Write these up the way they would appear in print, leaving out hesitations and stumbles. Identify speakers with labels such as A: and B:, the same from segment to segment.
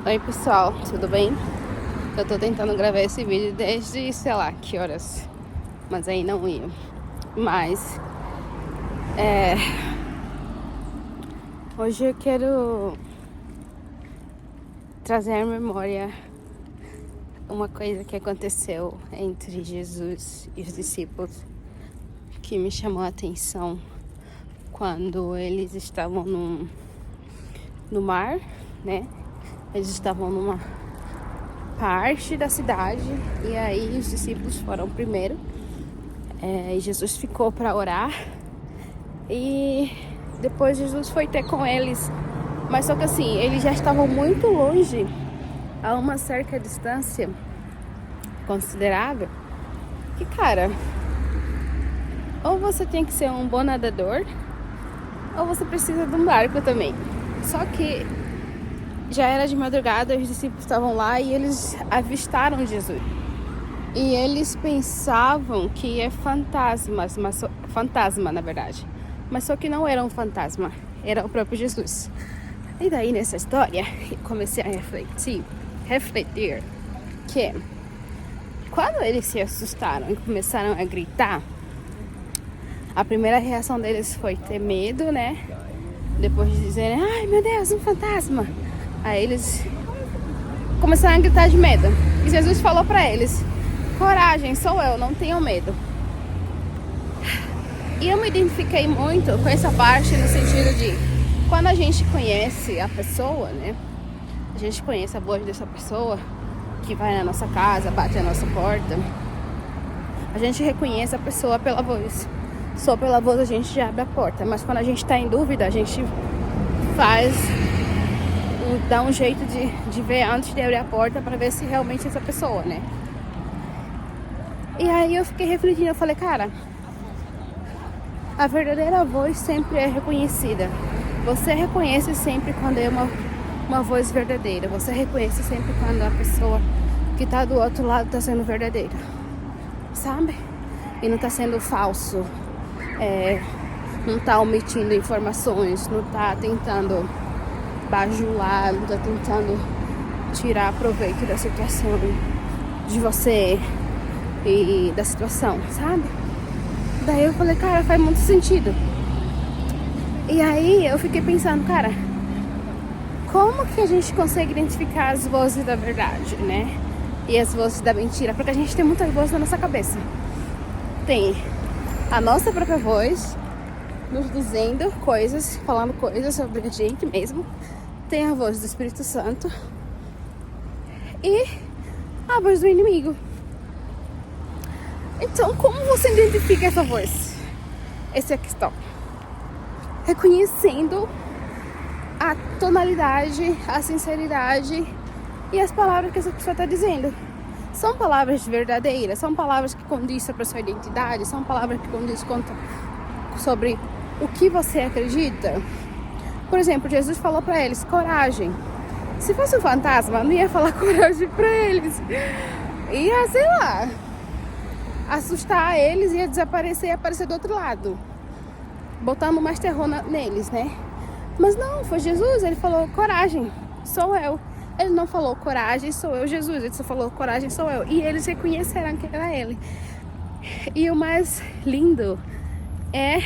A: Oi pessoal, tudo bem? Eu tô tentando gravar esse vídeo desde sei lá que horas, mas aí não ia. Mas hoje eu quero trazer à memória uma coisa que aconteceu entre Jesus e os discípulos que me chamou a atenção quando eles estavam no mar, né? Eles estavam numa parte da cidade e aí os discípulos foram primeiro e Jesus ficou para orar e depois Jesus foi ter com eles, mas só que assim, eles já estavam muito longe, a uma certa distância considerável, que cara, ou você tem que ser um bom nadador ou você precisa de um barco também. Só que já era de madrugada, os discípulos estavam lá e eles avistaram Jesus. E eles pensavam que é fantasmas, fantasma na verdade. Mas só que não era um fantasma, era o próprio Jesus. E daí nessa história eu comecei a refletir que quando eles se assustaram e começaram a gritar, a primeira reação deles foi ter medo, né? Depois de dizerem, ai meu Deus, um fantasma. Aí eles começaram a gritar de medo. E Jesus falou pra eles, coragem, sou eu, não tenham medo. E eu me identifiquei muito com essa parte no sentido de quando a gente conhece a pessoa, né? A gente conhece a voz dessa pessoa que vai na nossa casa, bate na nossa porta. A gente reconhece a pessoa pela voz. Só pela voz a gente já abre a porta. Mas quando a gente tá em dúvida, a gente dá um jeito de ver antes de abrir a porta para ver se realmente é essa pessoa, né? E aí eu fiquei refletindo, eu falei, cara, a verdadeira voz sempre é reconhecida. Você reconhece sempre quando é uma voz verdadeira. Você reconhece sempre quando a pessoa que tá do outro lado tá sendo verdadeira, sabe? E não tá sendo falso, não tá omitindo informações, não tá tentando bajular, não tá tentando tirar proveito da situação, de você e da situação, sabe? Daí eu falei, cara, faz muito sentido. E aí eu fiquei pensando, cara, como que a gente consegue identificar as vozes da verdade, né? E as vozes da mentira? Porque a gente tem muitas vozes na nossa cabeça. Tem a nossa própria voz nos dizendo coisas, falando coisas sobre a gente mesmo. Tem a voz do Espírito Santo e a voz do inimigo. Então, como você identifica essa voz? Essa é a questão. Reconhecendo a tonalidade, a sinceridade e as palavras que essa pessoa está dizendo. São palavras verdadeiras, são palavras que condizem para a sua identidade, são palavras que condizem sobre o que você acredita. Por exemplo, Jesus falou para eles, coragem. Se fosse um fantasma, não ia falar coragem para eles. Ia, sei lá, assustar eles, ia desaparecer e aparecer do outro lado, botando mais terror neles, né? Mas não, foi Jesus, ele falou, coragem, sou eu. Ele não falou, coragem, sou eu, Jesus. Ele só falou, coragem, sou eu. E eles reconheceram que era ele. E o mais lindo é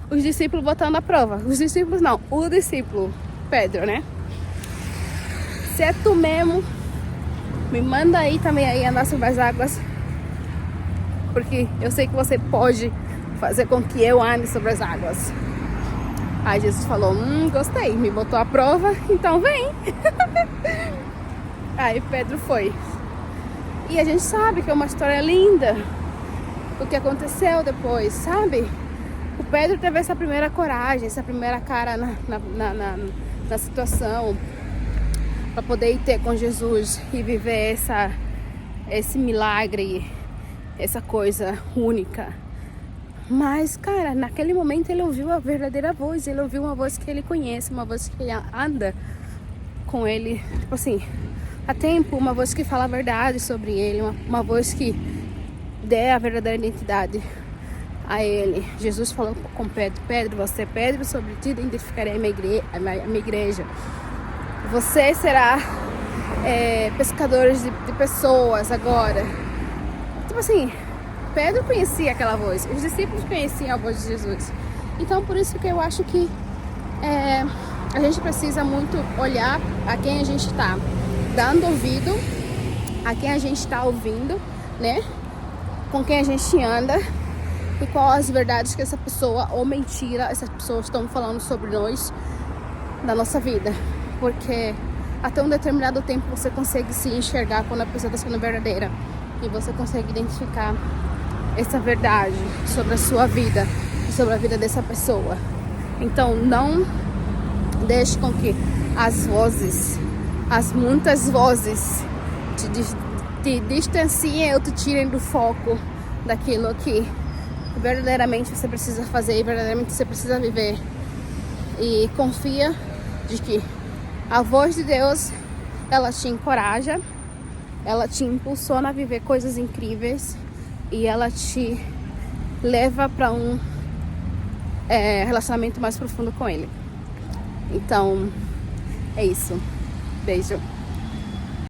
A: os discípulos botando a prova. Os discípulos não, o discípulo Pedro, né? Se é tu mesmo, me manda aí também aí andar sobre as águas, porque eu sei que você pode fazer com que eu ande sobre as águas. Aí Jesus falou, gostei, me botou a prova, então vem. Aí Pedro foi. E a gente sabe que é uma história linda o que aconteceu depois, sabe? O Pedro teve essa primeira coragem, essa primeira cara na situação, para poder ir ter com Jesus e viver esse milagre, essa coisa única. Mas, cara, naquele momento ele ouviu a verdadeira voz, ele ouviu uma voz que ele conhece, uma voz que anda com ele, tipo assim, há tempo, uma voz que fala a verdade sobre ele, uma voz que dê a verdadeira identidade a ele. Jesus falou com Pedro, Pedro, você é Pedro, sobre ti identificarei a minha igreja. Você será pescadores de pessoas agora. Tipo assim, Pedro conhecia aquela voz, os discípulos conheciam a voz de Jesus. Então por isso que eu acho que a gente precisa muito olhar a quem a gente está dando ouvido, a quem a gente está ouvindo, né? Com quem a gente anda e quais as verdades que essa pessoa ou mentira essas pessoas estão falando sobre nós, da nossa vida. Porque até um determinado tempo você consegue se enxergar quando a pessoa está sendo verdadeira e você consegue identificar essa verdade sobre a sua vida, sobre a vida dessa pessoa. Então não deixe com que as vozes, as muitas vozes te distanciem ou te tirem do foco daquilo que verdadeiramente você precisa fazer e verdadeiramente você precisa viver. E confia de que a voz de Deus, ela te encoraja, ela te impulsiona a viver coisas incríveis e ela te leva para um relacionamento mais profundo com Ele. Então, é isso. Beijo.